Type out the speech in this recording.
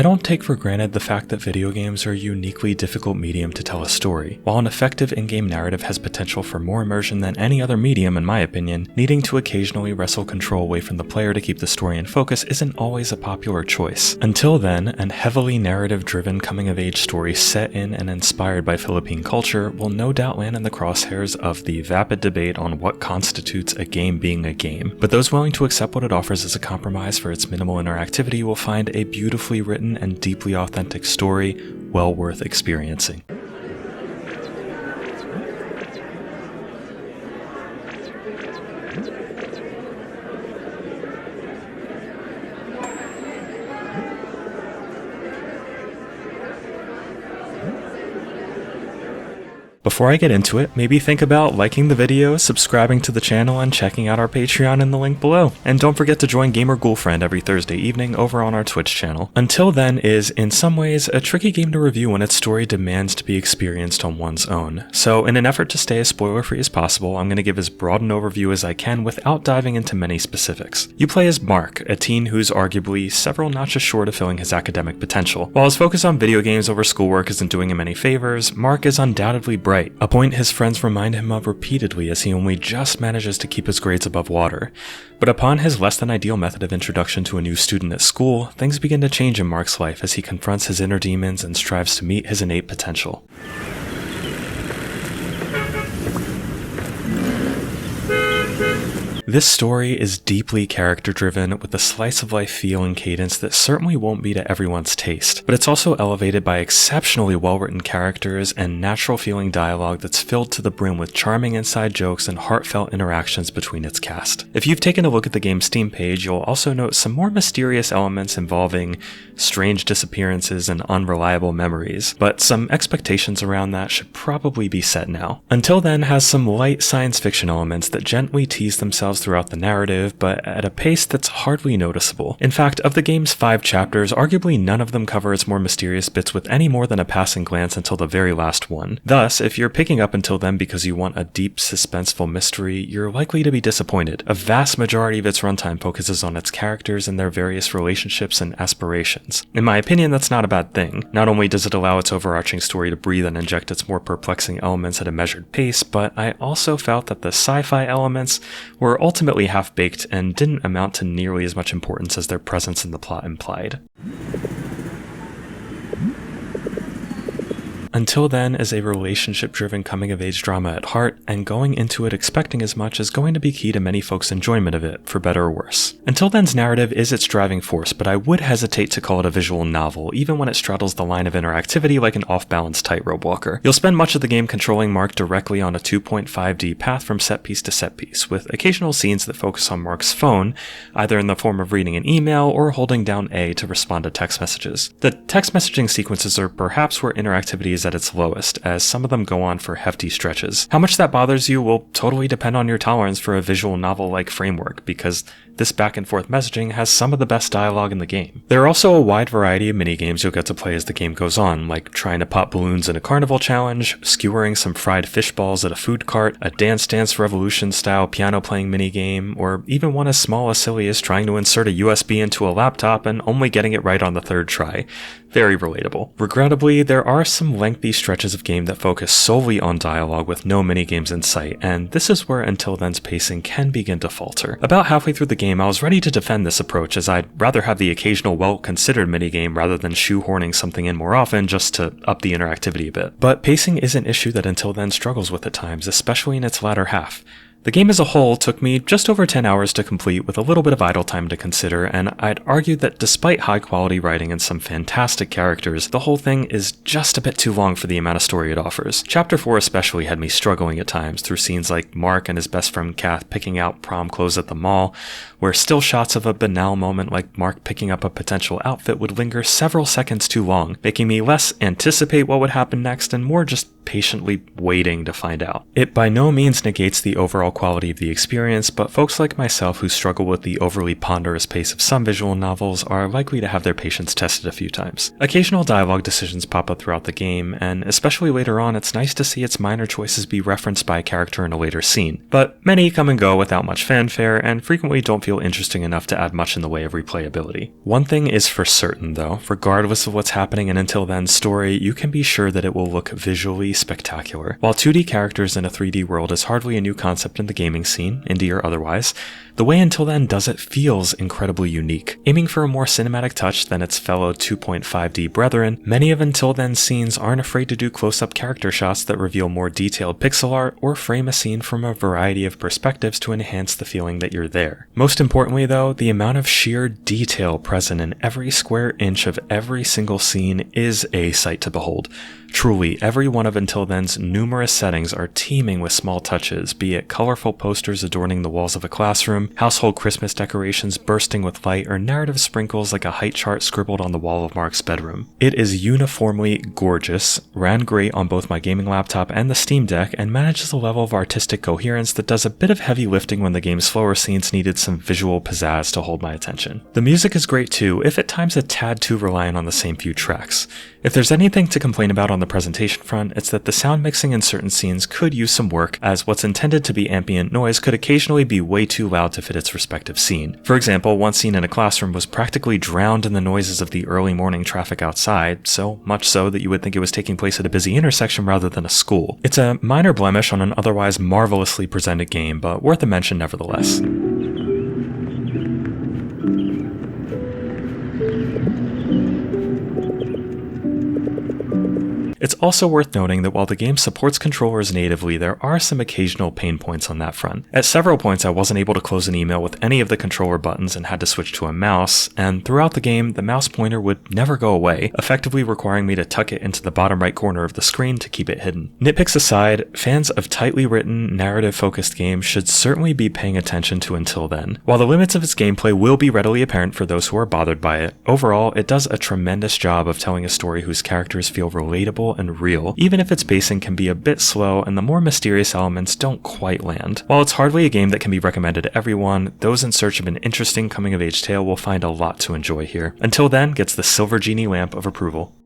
I don't take for granted the fact that video games are a uniquely difficult medium to tell a story. While an effective in-game narrative has potential for more immersion than any other medium in my opinion, needing to occasionally wrestle control away from the player to keep the story in focus isn't always a popular choice. Until then, an heavily narrative-driven coming-of-age story set in and inspired by Philippine culture will no doubt land in the crosshairs of the vapid debate on what constitutes a game being a game. But those willing to accept what it offers as a compromise for its minimal interactivity will find a beautifully written and deeply authentic story well worth experiencing. Before I get into it, maybe think about liking the video, subscribing to the channel, and checking out our Patreon in the link below. And don't forget to join Gamer Ghoulfriend every Thursday evening over on our Twitch channel. Until Then is, in some ways, a tricky game to review when its story demands to be experienced on one's own. So in an effort to stay as spoiler-free as possible, I'm going to give as broad an overview as I can without diving into many specifics. You play as Mark, a teen who's arguably several notches short of filling his academic potential. While his focus on video games over schoolwork isn't doing him any favors, Mark is undoubtedly bright, a point his friends remind him of repeatedly as he only just manages to keep his grades above water. But upon his less than ideal method of introduction to a new student at school, things begin to change in Mark's life as he confronts his inner demons and strives to meet his innate potential. This story is deeply character-driven with a slice-of-life feel and cadence that certainly won't be to everyone's taste, but it's also elevated by exceptionally well-written characters and natural-feeling dialogue that's filled to the brim with charming inside jokes and heartfelt interactions between its cast. If you've taken a look at the game's Steam page, you'll also note some more mysterious elements involving strange disappearances and unreliable memories, but some expectations around that should probably be set now. Until Then has some light science fiction elements that gently tease themselves throughout the narrative, but at a pace that's hardly noticeable. In fact, of the game's 5 chapters, arguably none of them cover its more mysterious bits with any more than a passing glance until the very last one. Thus, if you're picking up Until Then because you want a deep, suspenseful mystery, you're likely to be disappointed. A vast majority of its runtime focuses on its characters and their various relationships and aspirations. In my opinion, that's not a bad thing. Not only does it allow its overarching story to breathe and inject its more perplexing elements at a measured pace, but I also felt that the sci-fi elements were ultimately half-baked and didn't amount to nearly as much importance as their presence in the plot implied. Until Then is a relationship-driven coming-of-age drama at heart, and going into it expecting as much is going to be key to many folks' enjoyment of it, for better or worse. Until Then's narrative is its driving force, but I would hesitate to call it a visual novel, even when it straddles the line of interactivity like an off-balance tightrope walker. You'll spend much of the game controlling Mark directly on a 2.5D path from set piece to set piece, with occasional scenes that focus on Mark's phone, either in the form of reading an email or holding down A to respond to text messages. The text messaging sequences are perhaps where interactivity is at its lowest, as some of them go on for hefty stretches. How much that bothers you will totally depend on your tolerance for a visual novel-like framework, because this back and forth messaging has some of the best dialogue in the game. There are also a wide variety of minigames you'll get to play as the game goes on, like trying to pop balloons in a carnival challenge, skewering some fried fish balls at a food cart, a Dance Dance Revolution style piano playing minigame, or even one as small as silly as trying to insert a USB into a laptop and only getting it right on the 3rd try. Very relatable. Regrettably, there are some lengthy stretches of game that focus solely on dialogue with no minigames in sight, and this is where Until Then's pacing can begin to falter. About halfway through the game, I was ready to defend this approach, as I'd rather have the occasional well-considered minigame rather than shoehorning something in more often just to up the interactivity a bit. But pacing is an issue that Until Then struggles with at times, especially in its latter half. The game as a whole took me just over 10 hours to complete with a little bit of idle time to consider, and I'd argue that despite high quality writing and some fantastic characters, the whole thing is just a bit too long for the amount of story it offers. Chapter 4 especially had me struggling at times through scenes like Mark and his best friend Kath picking out prom clothes at the mall, where still shots of a banal moment like Mark picking up a potential outfit would linger several seconds too long, making me less anticipate what would happen next and more just patiently waiting to find out. It by no means negates the overall quality of the experience, but folks like myself who struggle with the overly ponderous pace of some visual novels are likely to have their patience tested a few times. Occasional dialogue decisions pop up throughout the game, and especially later on, it's nice to see its minor choices be referenced by a character in a later scene, but many come and go without much fanfare and frequently don't feel feel interesting enough to add much in the way of replayability. One thing is for certain though, regardless of what's happening in Until Then's story, you can be sure that it will look visually spectacular. While 2D characters in a 3D world is hardly a new concept in the gaming scene, indie or otherwise, the way Until Then does it feels incredibly unique. Aiming for a more cinematic touch than its fellow 2.5D brethren, many of Until Then's scenes aren't afraid to do close-up character shots that reveal more detailed pixel art or frame a scene from a variety of perspectives to enhance the feeling that you're there. Most importantly though, the amount of sheer detail present in every square inch of every single scene is a sight to behold. Truly, every one of Until Then's numerous settings are teeming with small touches, be it colorful posters adorning the walls of a classroom, household Christmas decorations bursting with light, or narrative sprinkles like a height chart scribbled on the wall of Mark's bedroom. It is uniformly gorgeous, ran great on both my gaming laptop and the Steam Deck, and manages a level of artistic coherence that does a bit of heavy lifting when the game's slower scenes needed some visual pizzazz to hold my attention. The music is great too, if at times a tad too reliant on the same few tracks. If there's anything to complain about on the presentation front, it's that the sound mixing in certain scenes could use some work, as what's intended to be ambient noise could occasionally be way too loud to fit its respective scene. For example, one scene in a classroom was practically drowned in the noises of the early morning traffic outside, so much so that you would think it was taking place at a busy intersection rather than a school. It's a minor blemish on an otherwise marvelously presented game, but worth a mention nevertheless. It's also worth noting that while the game supports controllers natively, there are some occasional pain points on that front. At several points I wasn't able to close an email with any of the controller buttons and had to switch to a mouse, and throughout the game the mouse pointer would never go away, effectively requiring me to tuck it into the bottom right corner of the screen to keep it hidden. Nitpicks aside, fans of tightly written, narrative-focused games should certainly be paying attention to Until Then. While the limits of its gameplay will be readily apparent for those who are bothered by it, overall it does a tremendous job of telling a story whose characters feel relatable and real, even if its pacing can be a bit slow and the more mysterious elements don't quite land. While it's hardly a game that can be recommended to everyone, those in search of an interesting coming-of-age tale will find a lot to enjoy here. Until Then gets the Silver Genie lamp of approval.